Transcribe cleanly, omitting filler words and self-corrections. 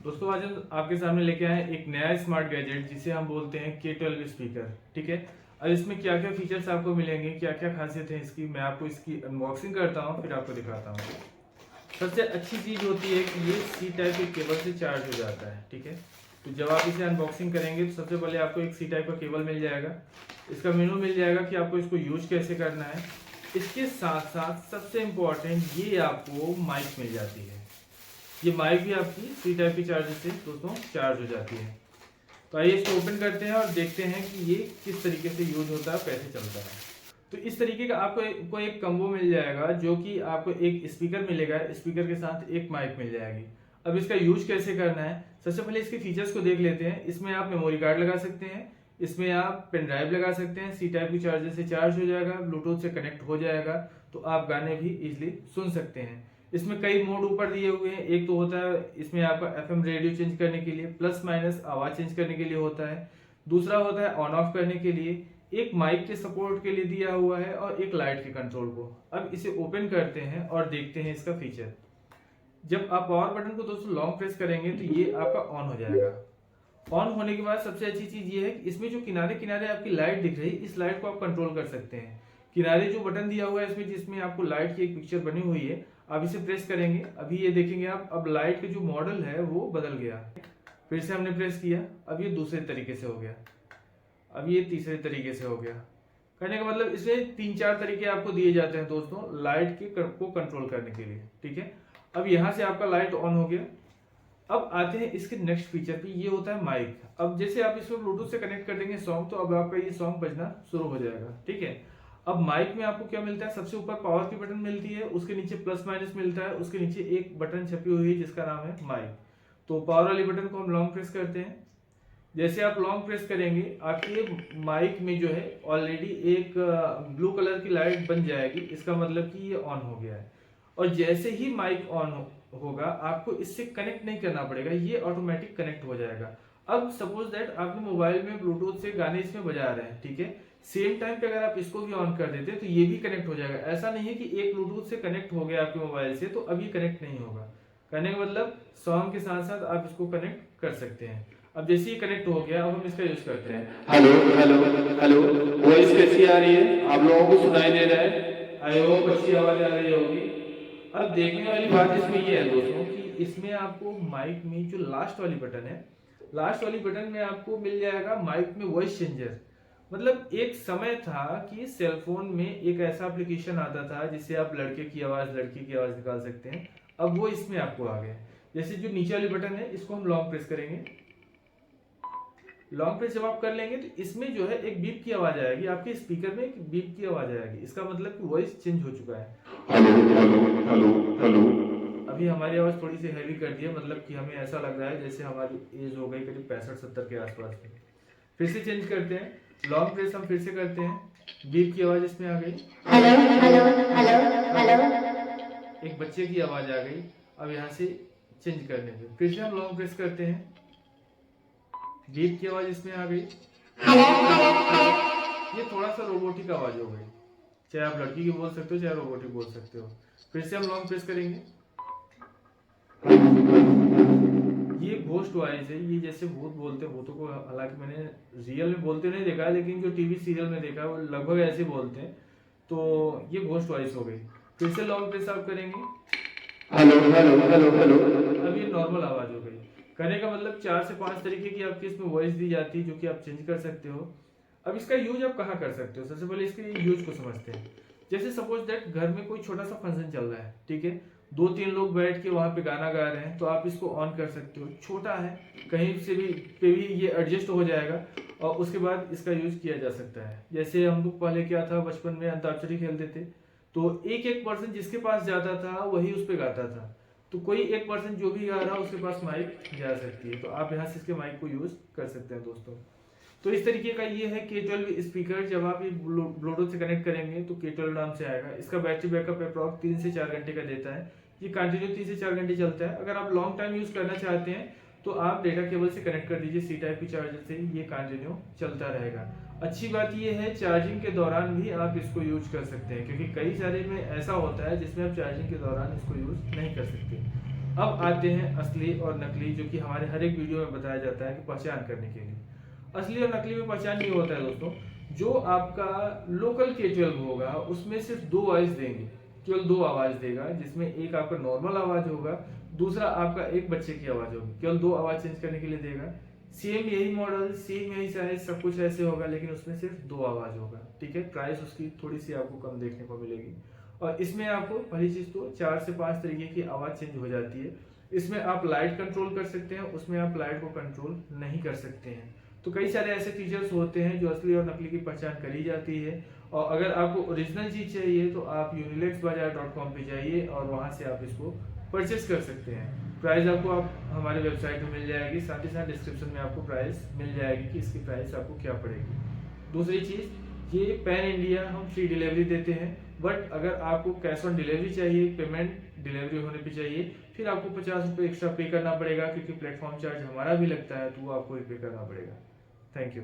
दोस्तों आज हम आपके सामने लेके आए हैं एक नया स्मार्ट गैजेट जिसे हम बोलते हैं K12 स्पीकर। ठीक है, अब इसमें क्या क्या फीचर्स आपको मिलेंगे, क्या क्या खासियत है इसकी, मैं आपको इसकी अनबॉक्सिंग करता हूँ फिर आपको दिखाता हूँ। सबसे अच्छी चीज़ होती है कि ये सी टाइप के केबल से चार्ज हो जाता है। ठीक है, तो जब आप इसे अनबॉक्सिंग करेंगे तो सबसे पहले आपको एक सी टाइप का केबल मिल जाएगा, इसका मेनू मिल जाएगा कि आपको इसको यूज कैसे करना है। इसके साथ साथ सबसे इम्पोर्टेंट ये आपको माइक मिल जाती है। ये माइक भी आपकी सी टाइप की चार्जर से दोस्तों चार्ज हो जाती है। तो आइए इसको ओपन करते हैं और देखते हैं कि ये किस तरीके से यूज होता है, कैसे चलता है। तो इस तरीके का आपको एक कम्बो मिल जाएगा जो कि आपको एक स्पीकर मिलेगा, स्पीकर के साथ एक माइक मिल जाएगी। अब इसका यूज कैसे करना है, सबसे पहले इसके फीचर्स को देख लेते हैं। इसमें आप मेमोरी कार्ड लगा सकते हैं, इसमें आप पेन ड्राइव लगा सकते हैं, सी टाइप की चार्जर से चार्ज हो जाएगा, ब्लूटूथ से कनेक्ट हो जाएगा, तो आप गाने भी इजिली सुन सकते हैं। इसमें कई मोड ऊपर दिए हुए हैं। एक तो होता है इसमें आपका एफएम रेडियो चेंज करने के लिए, प्लस माइनस आवाज चेंज करने के लिए होता है। दूसरा होता है ऑन ऑफ करने के लिए, एक माइक के सपोर्ट के लिए दिया हुआ है और एक लाइट के कंट्रोल को। अब इसे ओपन करते हैं और देखते हैं इसका फीचर। जब आप पावर बटन को दोस्तों लॉन्ग प्रेस करेंगे तो ये आपका ऑन हो जाएगा। ऑन होने के बाद सबसे अच्छी चीज ये है कि इसमें जो किनारे किनारे आपकी लाइट दिख रही है, इस लाइट को आप कंट्रोल कर सकते हैं। किनारे जो बटन दिया हुआ है इसमें, जिसमें आपको लाइट की एक पिक्चर बनी हुई है, आप इसे प्रेस करेंगे, अभी ये देखेंगे आप, अब लाइट का जो मॉडल है वो बदल गया। फिर से हमने प्रेस किया, अब ये दूसरे तरीके से हो गया, अब ये तीसरे तरीके से हो गया। कहने का मतलब इसमें 3-4 तरीके आपको दिए जाते हैं दोस्तों लाइट को कंट्रोल करने के लिए। ठीक है, अब यहाँ से आपका लाइट ऑन हो गया। अब आते हैं इसके नेक्स्ट फीचर पे, ये होता है माइक। अब जैसे आप इसको ब्लूटूथ से कनेक्ट कर देंगे सॉन्ग, तो अब आपका ये सॉन्ग बजना शुरू हो जाएगा। ठीक है, अब माइक में आपको क्या मिलता है, सबसे ऊपर पावर की बटन मिलती है, उसके नीचे प्लस माइनस मिलता है, उसके नीचे एक बटन छपी हुई है जिसका नाम है माइक। तो पावर वाली बटन को हम लॉन्ग प्रेस करते हैं। जैसे आप लॉन्ग प्रेस करेंगे आपके माइक में जो है ऑलरेडी एक ब्लू कलर की लाइट बन जाएगी, इसका मतलब कि ये ऑन हो गया है। और जैसे ही माइक ऑन होगा आपको इससे कनेक्ट नहीं करना पड़ेगा, ये ऑटोमेटिक कनेक्ट हो जाएगा। अब सपोज दैट आपने मोबाइल में ब्लूटूथ से गाने इसमें बजा रहे हैं, ठीक है, सेम टाइम पे अगर आप इसको भी ऑन कर देते हैं तो ये भी कनेक्ट हो जाएगा। ऐसा नहीं है कि एक ब्लूटूथ से कनेक्ट हो गया आपके मोबाइल से तो अब ये कनेक्ट नहीं होगा। कहने का मतलब सॉन्ग के साथ साथ आप इसको कनेक्ट कर सकते हैं। अब जैसे ही कनेक्ट हो गया, अब हम इसका यूज करते हैं। हेलो हेलो हेलो, वॉइस कैसी आ रही है? आप लोगों को सुनाई दे रहा है? आई होप अच्छी आवाज आ रही होगी। अब देखने वाली बात इसमें ये है दोस्तों कि इसमें आपको माइक में जो लास्ट वाली बटन है, लास्ट वाली बटन में आपको मिल जाएगा माइक में वॉइस चेंजर। मतलब एक समय था कि सेलफोन में एक ऐसा एप्लीकेशन आता था जिससे आप लड़के की आवाज लड़की की आवाज निकाल सकते हैं, अब वो इसमें आपको आ गया। जैसे जो नीचे वाली बटन है इसको हम लॉन्ग प्रेस करेंगे, लॉन्ग प्रेस जब आप कर लेंगे तो इसमें जो है एक बीप की आवाज आएगी, आपके स्पीकर में एक बीप की आवाज आएगी, इसका मतलब कि वॉइस चेंज हो चुका है। Hello hello hello hello. अभी हमारी आवाज थोड़ी सी हैवी कर दी है, मतलब कि हमें ऐसा लग रहा है जैसे हमारी एज हो गई करीब 65-70 के आसपास में। फिर से चेंज करते हैं, लॉन्ग प्रेस हम फिर से करते हैं, बीप की आवाज इसमें आ गई। Hello hello hello hello. एक बच्चे की आवाज आ गई। अब यहाँ से चेंज करने पे फिर से हम लॉन्ग प्रेस करते हैं, बीप की आवाज इसमें आ गई। ये थोड़ा सा रोबोटिक आवाज हो गई, चाहे आप लड़की की बोल सकते हो चाहे रोबोटिक बोल सकते हो। फिर से हम लॉन्ग प्रेस करेंगे, ये घोस्ट वॉइस है, ये जैसे भूत बोलते हैं, भूतों को हालांकि मैंने रियल में बोलते नहीं देखा है, लेकिन जो टीवी सीरियल में देखा है वो लगभग ऐसे बोलते हैं। तो ये घोस्ट वॉइस हो गई। फिर से लॉन्ग प्रेस आप करेंगे, हेलो हेलो हेलो हेलो। अब ये नॉर्मल आवाज हो गई। कहने का मतलब 4 से 5 तरीके की आपकी इसमें वॉइस दी जाती है जो कि आप चेंज कर सकते हो। अब इसका यूज आप कहाँ कर सकते हो, सबसे पहले इसके यूज को समझते हैं। जैसे सपोज दैट घर में कोई छोटा सा फंक्शन चल रहा है, ठीक है, 2-3 लोग बैठ के वहां पे गाना गा रहे हैं, तो आप इसको ऑन कर सकते हो। छोटा है, कहीं से भी पे भी ये एडजस्ट हो जाएगा और उसके बाद इसका यूज किया जा सकता है। जैसे हम लोग पहले क्या था, बचपन में अंताक्षरी खेलते थे, तो एक पर्सन जिसके पास जाता था वही उस पर गाता था, तो कोई एक पर्सन जो भी गा रहा है उसके पास माइक जा सकती है, तो आप यहाँ से इसके माइक को यूज कर सकते हैं दोस्तों। तो इस तरीके का ये है K12 स्पीकर। जब आप ये ब्लूटूथ से कनेक्ट करेंगे तो K12 नाम से आएगा। इसका बैटरी बैकअप अप्रॉक्स 3 से 4 घंटे का देता है, ये कंटिन्यू 3 से 4 घंटे चलता है। अगर आप लॉन्ग टाइम यूज करना चाहते हैं तो आप डेटा केबल से कनेक्ट कर दीजिए, सी टाइप की चार्जर से, ये कंटिन्यू चलता रहेगा। अच्छी बात ये है चार्जिंग के दौरान भी आप इसको यूज कर सकते हैं, क्योंकि कई सारे में ऐसा होता है जिसमें आप चार्जिंग के दौरान इसको यूज नहीं कर सकते। अब आते हैं असली और नकली, जो कि हमारे हर एक वीडियो में बताया जाता है कि पहचान करने के लिए। असली और नकली में पहचान ये होता है दोस्तों, जो आपका लोकल K12 होगा उसमें सिर्फ 2 वॉइस देंगे, केवल 2 आवाज देगा, जिसमें एक आपका नॉर्मल आवाज होगा, दूसरा आपका एक बच्चे की आवाज होगी, केवल 2 आवाज चेंज करने के लिए देगा। सेम यही मॉडल, सेम यही साइज, सब कुछ ऐसे होगा, लेकिन उसमें सिर्फ 2 आवाज होगा, ठीक है। प्राइस उसकी थोड़ी सी आपको कम देखने को मिलेगी। और इसमें आपको पहली चीज तो 4 से 5 तरीके की आवाज चेंज हो जाती है। इसमें आप लाइट कंट्रोल कर सकते हैं, उसमें आप लाइट को कंट्रोल नहीं कर सकते हैं। तो कई सारे ऐसे फीचर्स होते हैं जो असली और नकली की पहचान करी जाती है। और अगर आपको ओरिजिनल चीज चाहिए तो आप unilexbazaar.com पे जाइए और वहां से आप इसको परचेस कर सकते हैं। प्राइस आपको आप हमारे वेबसाइट में मिल जाएगी, साथ ही साथ डिस्क्रिप्शन में आपको प्राइस मिल जाएगी कि इसकी प्राइस आपको क्या पड़ेगी। दूसरी चीज, ये पैन इंडिया हम फ्री डिलीवरी देते हैं, बट अगर आपको कैश ऑन डिलीवरी चाहिए, पेमेंट डिलीवरी होने पे चाहिए, फिर आपको 50 रुपये एक्स्ट्रा पे करना पड़ेगा, क्योंकि प्लेटफॉर्म चार्ज हमारा भी लगता है, तो वो आपको पे करना पड़ेगा। Thank you.